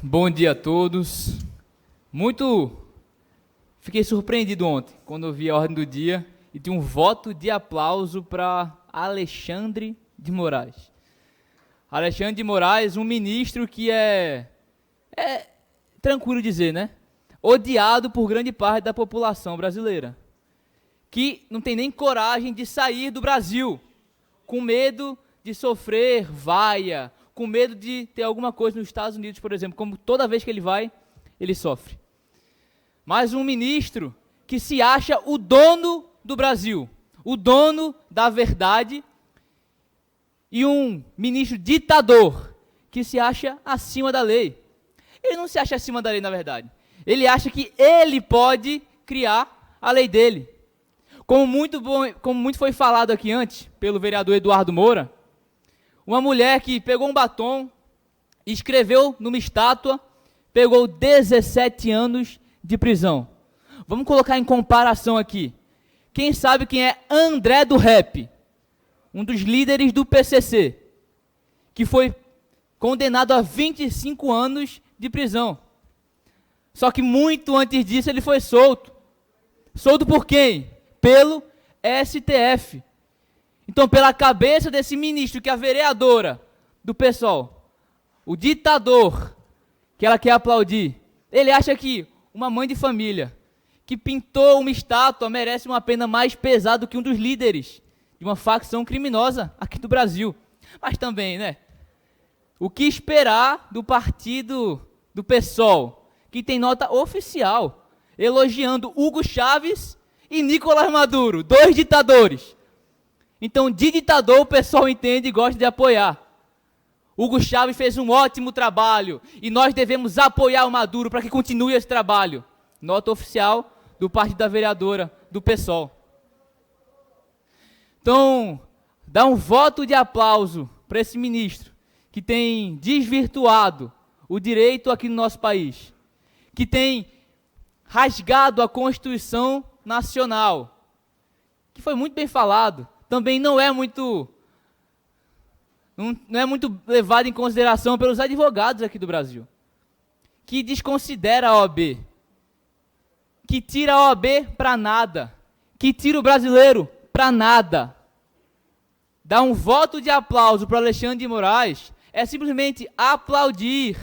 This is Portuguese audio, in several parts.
Bom dia a todos. Fiquei surpreendido ontem, quando eu vi a ordem do dia e tinha um voto de aplauso para Alexandre de Moraes. Alexandre de Moraes, um ministro que é tranquilo dizer, né? Odiado por grande parte da população brasileira, que não tem nem coragem de sair do Brasil, com medo de sofrer vaia, com medo de ter alguma coisa nos Estados Unidos, por exemplo, como toda vez que ele vai, ele sofre. Mas um ministro que se acha o dono do Brasil, o dono da verdade, e um ministro ditador que se acha acima da lei. Ele não se acha acima da lei, na verdade. Ele acha que ele pode criar a lei dele. Como muito foi falado aqui antes, pelo vereador Eduardo Moura, uma mulher que pegou um batom, escreveu numa estátua, pegou 17 anos de prisão. Vamos colocar em comparação aqui. Quem sabe quem é André do Rap? Um dos líderes do PCC, que foi condenado a 25 anos de prisão. Só que muito antes disso ele foi solto. Solto por quem? Pelo STF. Então, pela cabeça desse ministro, que é a vereadora do PSOL, o ditador que ela quer aplaudir, ele acha que uma mãe de família que pintou uma estátua merece uma pena mais pesada do que um dos líderes de uma facção criminosa aqui do Brasil. Mas também, né? O que esperar do partido do PSOL, que tem nota oficial, elogiando Hugo Chávez e Nicolás Maduro, dois ditadores. Então, de ditador, o pessoal entende e gosta de apoiar. Hugo Chávez fez um ótimo trabalho e nós devemos apoiar o Maduro para que continue esse trabalho. Nota oficial do partido da vereadora do PSOL. Então, dá um voto de aplauso para esse ministro que tem desvirtuado o direito aqui no nosso país, que tem rasgado a Constituição Nacional, que foi muito bem falado. Também não é muito levado em consideração pelos advogados aqui do Brasil, que desconsidera a OAB, que tira a OAB para nada, que tira o brasileiro para nada. Dar um voto de aplauso para Alexandre de Moraes é simplesmente aplaudir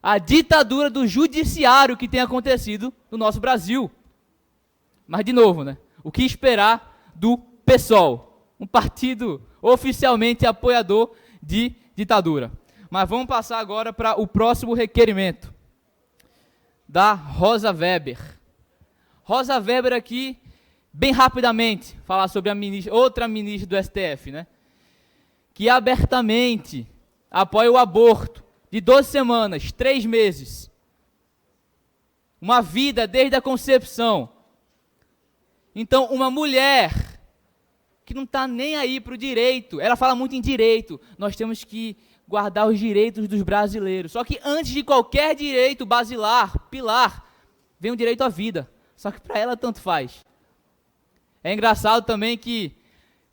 a ditadura do judiciário que tem acontecido no nosso Brasil. Mas, de novo, né? O que esperar do PSOL, um partido oficialmente apoiador de ditadura. Mas vamos passar agora para o próximo requerimento, da Rosa Weber. Rosa Weber aqui, bem rapidamente, falar sobre outra ministra do STF, né? Que abertamente apoia o aborto de 12 semanas, 3 meses. Uma vida desde a concepção. Então, uma mulher que não está nem aí para o direito, ela fala muito em direito, nós temos que guardar os direitos dos brasileiros. Só que antes de qualquer direito basilar, pilar, vem o direito à vida. Só que para ela tanto faz. É engraçado também que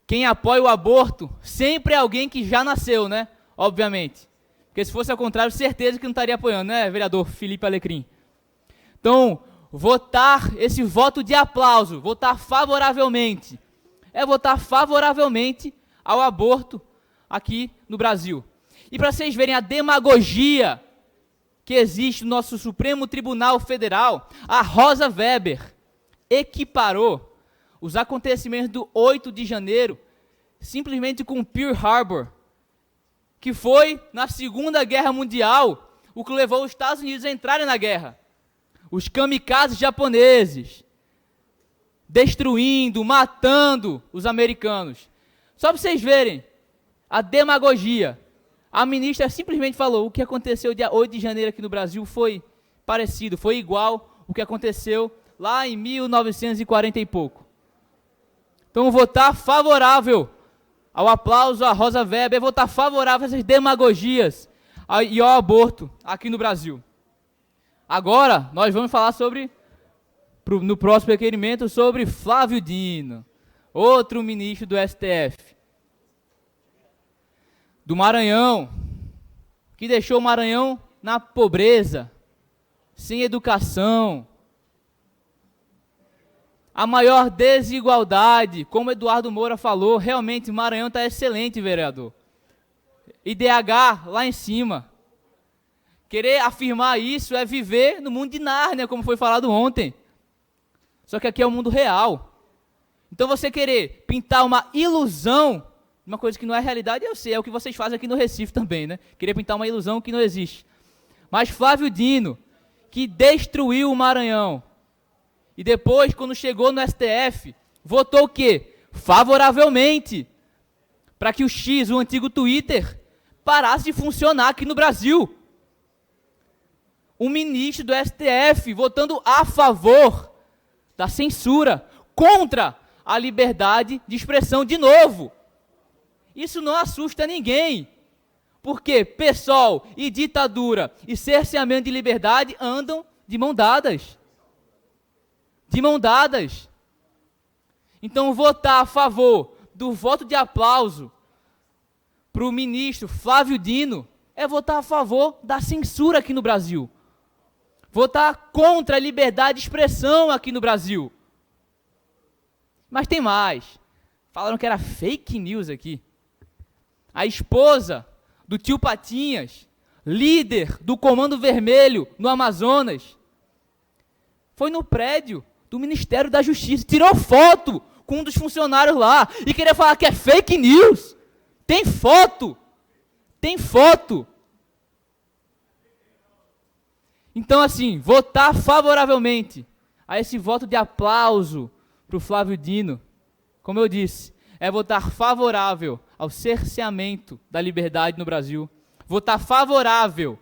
quem apoia o aborto sempre é alguém que já nasceu, né? Obviamente. Porque se fosse ao contrário, certeza que não estaria apoiando, né, vereador Felipe Alecrim? Então, esse voto de aplauso, votar favoravelmente, é votar favoravelmente ao aborto aqui no Brasil. E para vocês verem a demagogia que existe no nosso Supremo Tribunal Federal, a Rosa Weber equiparou os acontecimentos do 8 de janeiro simplesmente com Pearl Harbor, que foi, na Segunda Guerra Mundial, o que levou os Estados Unidos a entrarem na guerra. Os kamikazes japoneses, destruindo, matando os americanos. Só para vocês verem a demagogia. A ministra simplesmente falou: o que aconteceu dia 8 de janeiro aqui no Brasil foi parecido, foi igual o que aconteceu lá em 1940 e pouco. Então, votar favorável ao aplauso a Rosa Weber, votar favorável a essas demagogias e ao aborto aqui no Brasil. Agora, nós vamos falar no próximo requerimento, sobre Flávio Dino, outro ministro do STF, do Maranhão, que deixou o Maranhão na pobreza, sem educação, a maior desigualdade, como Eduardo Moura falou, realmente o Maranhão está excelente, vereador. IDH lá em cima. Querer afirmar isso é viver no mundo de Nárnia, como foi falado ontem. Só que aqui é o mundo real. Então você querer pintar uma ilusão, uma coisa que não é realidade, eu sei, é o que vocês fazem aqui no Recife também, né? Querer pintar uma ilusão que não existe. Mas Flávio Dino, que destruiu o Maranhão, e depois, quando chegou no STF, votou o quê? Favoravelmente, para que o X, o antigo Twitter, parasse de funcionar aqui no Brasil. O ministro do STF votando a favor da censura, contra a liberdade de expressão de novo. Isso não assusta ninguém, porque PSOL e ditadura e cerceamento de liberdade andam de mão dadas. De mão dadas. Então, votar a favor do voto de aplauso para o ministro Flávio Dino é votar a favor da censura aqui no Brasil. Votar contra a liberdade de expressão aqui no Brasil. Mas tem mais. Falaram que era fake news aqui. A esposa do tio Patinhas, líder do Comando Vermelho no Amazonas, foi no prédio do Ministério da Justiça, tirou foto com um dos funcionários lá e queria falar que é fake news. Tem foto. Tem foto. Então, assim, votar favoravelmente a esse voto de aplauso para o Flávio Dino, como eu disse, é votar favorável ao cerceamento da liberdade no Brasil, votar favorável,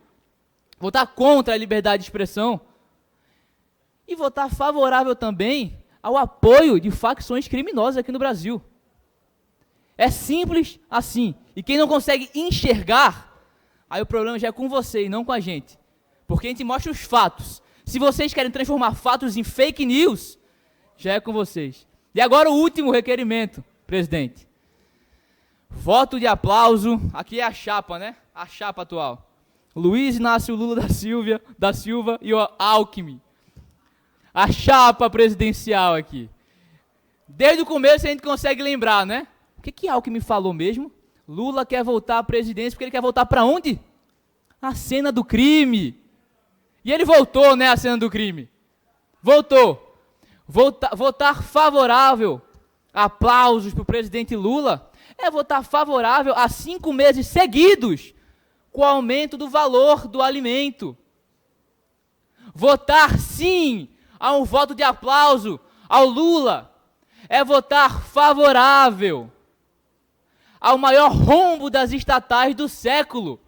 votar contra a liberdade de expressão e votar favorável também ao apoio de facções criminosas aqui no Brasil. É simples assim. E quem não consegue enxergar, aí o problema já é com você e não com a gente. Porque a gente mostra os fatos. Se vocês querem transformar fatos em fake news, já é com vocês. E agora o último requerimento, presidente. Voto de aplauso. Aqui é a chapa, né? A chapa atual. Luiz Inácio Lula da Silva e o Alckmin. A chapa presidencial aqui. Desde o começo a gente consegue lembrar, né? O que Alckmin falou mesmo? Lula quer voltar à presidência porque ele quer voltar para onde? A cena do crime. E ele voltou, né, à cena do crime. Voltou. Votar favorável, aplausos para o presidente Lula, é votar favorável a 5 meses seguidos com o aumento do valor do alimento. Votar sim a um voto de aplauso ao Lula é votar favorável ao maior rombo das estatais do século.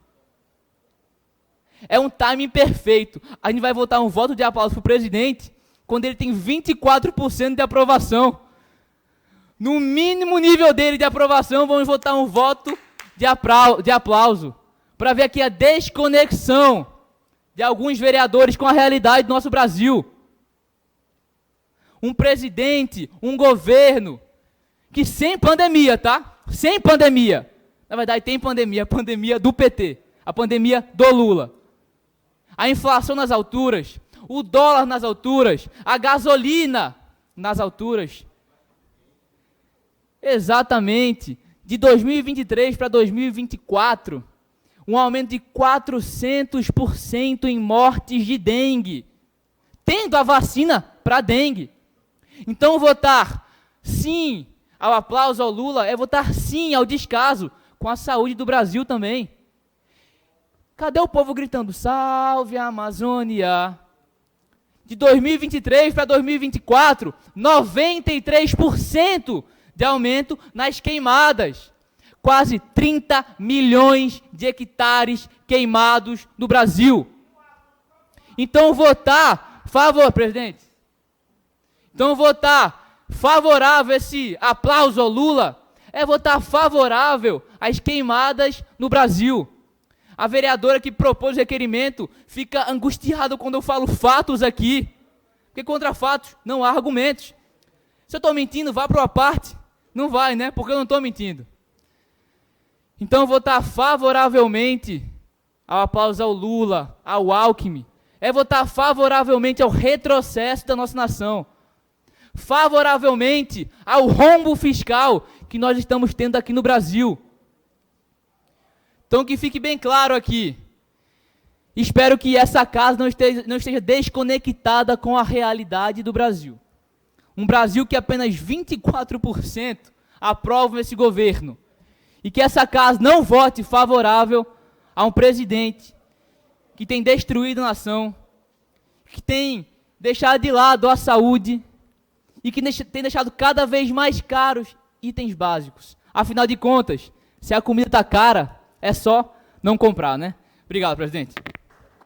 É um timing perfeito. A gente vai votar um voto de aplauso para o presidente quando ele tem 24% de aprovação. No mínimo nível dele de aprovação, vamos votar um voto de aplauso. Para ver aqui a desconexão de alguns vereadores com a realidade do nosso Brasil. Um presidente, um governo, que sem pandemia, tá? Sem pandemia. Na verdade, tem pandemia, a pandemia do PT, a pandemia do Lula. A inflação nas alturas, o dólar nas alturas, a gasolina nas alturas. Exatamente. De 2023 para 2024, um aumento de 400% em mortes de dengue, tendo a vacina para dengue. Então, votar sim ao aplauso ao Lula é votar sim ao descaso com a saúde do Brasil também. Cadê o povo gritando, salve a Amazônia? De 2023 para 2024, 93% de aumento nas queimadas. Quase 30 milhões de hectares queimados no Brasil. Então, votar favor, presidente. Então, votar favorável a esse aplauso ao Lula é votar favorável às queimadas no Brasil. A vereadora que propôs o requerimento fica angustiada quando eu falo fatos aqui. Porque contra fatos não há argumentos. Se eu estou mentindo, vá para uma parte. Não vai, né? Porque eu não estou mentindo. Então, votar favoravelmente ao aplauso ao Lula, ao Alckmin, é votar favoravelmente ao retrocesso da nossa nação, favoravelmente ao rombo fiscal que nós estamos tendo aqui no Brasil. Então que fique bem claro aqui, espero que essa casa não esteja desconectada com a realidade do Brasil. Um Brasil que apenas 24% aprovam esse governo. E que essa casa não vote favorável a um presidente que tem destruído a nação, que tem deixado de lado a saúde e que tem deixado cada vez mais caros itens básicos. Afinal de contas, se a comida está cara, é só não comprar, né? Obrigado, presidente.